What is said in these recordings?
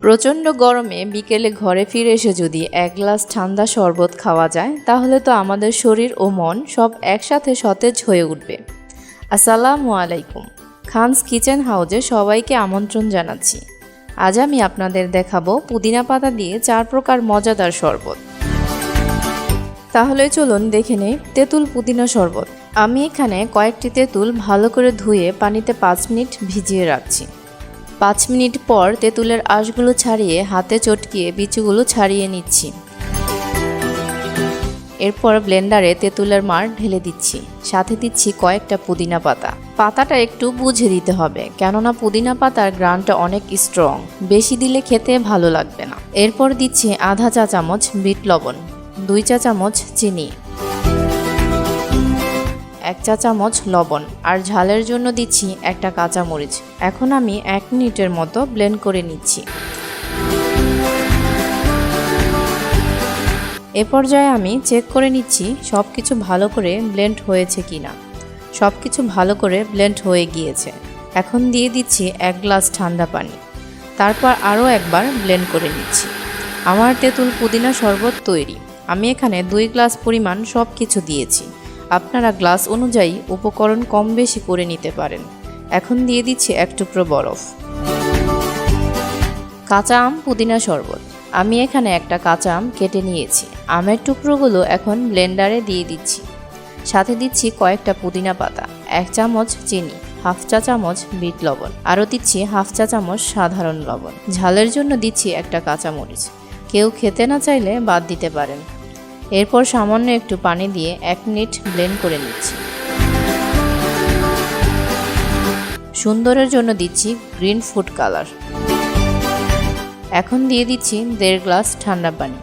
প্রচণ্ড গরমে বিকেলে ঘরে ফিরে এসে যদি এক গ্লাস ঠান্ডা শরবত খাওয়া যায় তাহলে তো আমাদের শরীর ও মন সব একসাথে সতেজ হয়ে উঠবে। আসসালামু আলাইকুম, খানস কিচেন হাউজে সবাইকে আমন্ত্রণ জানাচ্ছি। আজ আমি আপনাদের দেখাবো পুদিনা পাতা দিয়ে 4 প্রকার মজাদার শরবত। তাহলে চলুন দেখে নেই তেঁতুল পুদিনা শরবত। আমি এখানে কয়েকটি তেঁতুল ভালো করে ধুয়ে পানিতে 5 মিনিট ভিজিয়ে রাখছি। 5 মিনিট পর তেঁতুলের আঁশগুলো ছাড়িয়ে হাতে চটকিয়ে বিচিগুলো ছাড়িয়ে নিচ্ছি। এরপর ব্লেন্ডারে তেঁতুলের মার ঢেলে দিচ্ছি, সাথে দিচ্ছি কয়েকটা পুদিনা পাতা। পাতাটা একটু বুঝে দিতে হবে, কেননা পুদিনা পাতার গ্রানটা অনেক স্ট্রং, বেশি দিলে খেতে ভালো লাগবে না। এরপর দিচ্ছি আধা চা চামচ বিট লবণ, 2 চা চামচ চিনি, 1 চা চামচ লবণ, আর ঝালের জন্য দিচ্ছি একটা কাঁচা মরিচ। এখন আমি 1 মিনিটের মতো ব্লেন্ড করে নিচ্ছি। এ পর্যায়ে আমি চেক করে নিচ্ছি সব কিছু ভালো করে ব্লেন্ড হয়েছে কিনা। সব কিছু ভালো করে ব্লেন্ড হয়ে গিয়েছে। এখন দিয়ে দিচ্ছি 1 গ্লাস ঠান্ডা পানি, তারপর আরও একবার ব্লেন্ড করে নিচ্ছি। আমার তেঁতুল পুদিনা শরবত তৈরি। আমি এখানে 2 গ্লাস পরিমাণ সব কিছু দিয়েছি। আপনারা গ্লাস অনুযায়ী উপকরণ কম বেশি করে নিতে পারেন। এখন দিয়ে দিচ্ছি 1 টুকরো বরফ। কাঁচা আম পুদিনা শরবত। আমি এখানে একটা কাঁচা আম কেটে নিয়েছি। আমের টুকরোগুলো এখন ব্লেন্ডারে দিয়ে দিচ্ছি। সাথে দিচ্ছি কয়েকটা পুদিনা পাতা, 1 চামচ চিনি, 1/2 চা চামচ বিট লবণ, আরও দিচ্ছি 1/2 চা চামচ সাধারণ লবণ। ঝালের জন্য দিচ্ছি একটা কাঁচা মরিচ। কেউ খেতে না চাইলে বাদ দিতে পারেন। এরপর সামান্য একটু পানি দিয়ে 1 মিনিট ব্লেন্ড করে নিচ্ছি। সুন্দরের জন্য দিচ্ছি গ্রিন ফুড কালার। এখন দিয়ে দিচ্ছি 1.5 গ্লাস ঠান্ডা পানি।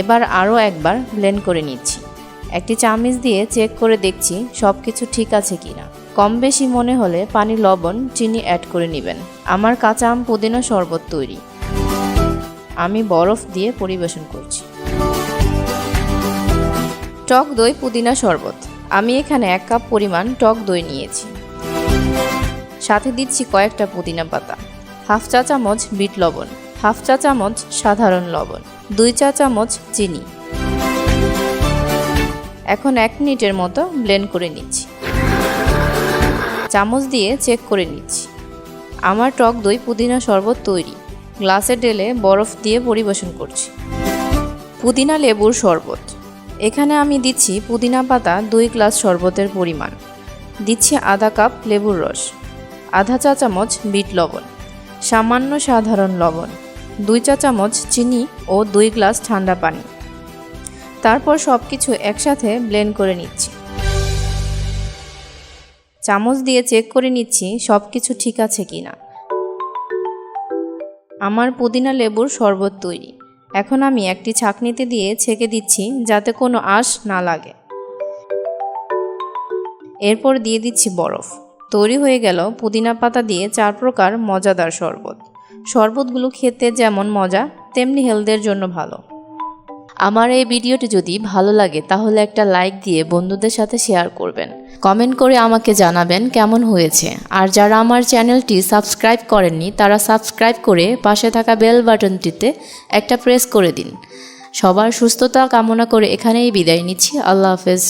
এবার আরও একবার ব্লেন্ড করে নিচ্ছি। একটি চামচ দিয়ে চেক করে দেখছি সব কিছু ঠিক আছে কিনা। কম বেশি মনে হলে পানি, লবণ, চিনি অ্যাড করে নেবেন। আমার কাঁচা আম পুদিনা শরবত তৈরি। আমি বরফ দিয়ে পরিবেশন করছি। টক দই পুদিনা শরবত। আমি এখানে 1 কাপ পরিমাণ টক দই নিয়েছি। সাথে দিচ্ছি কয়েকটা পুদিনা পাতা, 1/2 চা চামচ বিট লবণ, 1/2 চা চামচ সাধারণ লবণ, 2 চা চামচ চিনি। এখন 1 মিনিটের মতো ব্লেন্ড করে নিচ্ছি। চামচ দিয়ে চেক করে নিচ্ছি। আমার টক দই পুদিনা শরবত তৈরি। গ্লাসে ঢেলে বরফ দিয়ে পরিবেশন করছি। পুদিনা লেবুর শরবত। এখানে আমি দিচ্ছি পুদিনা পাতা 2 গ্লাস শরবতের পরিমাণ। দিচ্ছি আধা কাপ লেবুর রস, আধা চা চামচ বিট লবণ, সামান্য সাধারণ লবণ, 2 চা চামচ চিনি ও 2 গ্লাস ঠান্ডা পানি। তারপর সব কিছু একসাথে ব্লেন্ড করে নিচ্ছি। চামচ দিয়ে চেক করে নিচ্ছি সব কিছু ঠিক আছে কিনা। আমার পুদিনা লেবুর শরবত তৈরি। এখন আমি একটি ছাঁকনিতে দিয়ে ছেঁকে দিচ্ছি যাতে কোনো আঁশ না লাগে। এরপর দিয়ে দিচ্ছি বরফ। তৈরি হয়ে গেল পুদিনা পাতা দিয়ে 4 প্রকার মজাদার শরবত। শরবতগুলো খেতে যেমন মজা তেমনি হেলথের জন্য ভালো। আমার এই ভিডিওটি যদি ভালো লাগে তাহলে একটা লাইক দিয়ে বন্ধুদের সাথে শেয়ার করবেন। কমেন্ট করে আমাকে জানাবেন কেমন হয়েছে। আর যারা আমার চ্যানেলটি সাবস্ক্রাইব করেননি তারা সাবস্ক্রাইব করে পাশে থাকা বেল বাটনটিতে একটা প্রেস করে দিন। সবার সুস্থতা কামনা করে এখানেই বিদায় নিচ্ছি। আল্লাহ হাফেজ।